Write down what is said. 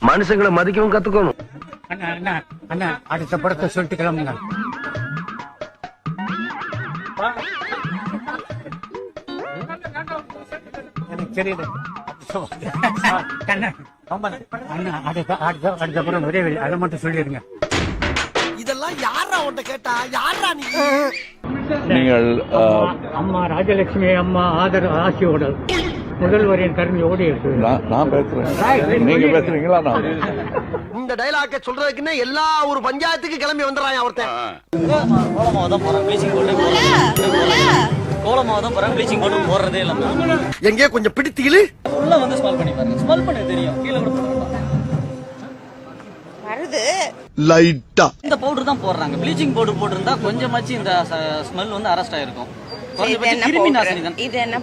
மனுஷங்களை மதிக்கவும் கத்துக்கணும். அண்ணா அண்ணா அண்ணா அடுத்த படத்தை சொல்லிட்டு கிளம்புங்க. எனக்கு தெரியுது அண்ணா அடுத்த படம் ஒரே வெளி அதை மட்டும் சொல்லிடுங்க. இதெல்லாம் யாரா உன்ட்ட கேட்டா யாரா நீ? நீங்கள் அம்மா ராஜலட்சுமி அம்மா ஆசியோட முதல்வரின் கருணையோடு இருக்கு. நான் பேசுறேன், நீங்க பேசுறீங்களா? நான் இந்த டைலாக்க சொல்றதுக்குன்னு எல்லா ஒரு பஞ்சாயத்துக்கு கிளம்பி வந்துடுறான் ஒருத்தன். கோலமாவதான் போறேன், ப்ளீச்சிங் பவுடர் போடுறதே இல்ல. எங்கேயோ கொஞ்சம் பிடித்தீங்களு உள்ள வந்து ஸ்மெல் பண்ணி பாருங்க, ஸ்மெல் பண்ண தெரியும். கீழே கூட வருது லைட்டா இந்த பவுடர் தான் போடுறாங்க. ப்ளீச்சிங் பவுடர் போட்டிருந்தா கொஞ்சமாச்சு இந்த ஸ்மெல் வந்து அரெஸ்ட் ஆயிருக்கும். கிருமி நாசினி தான். இது என்ன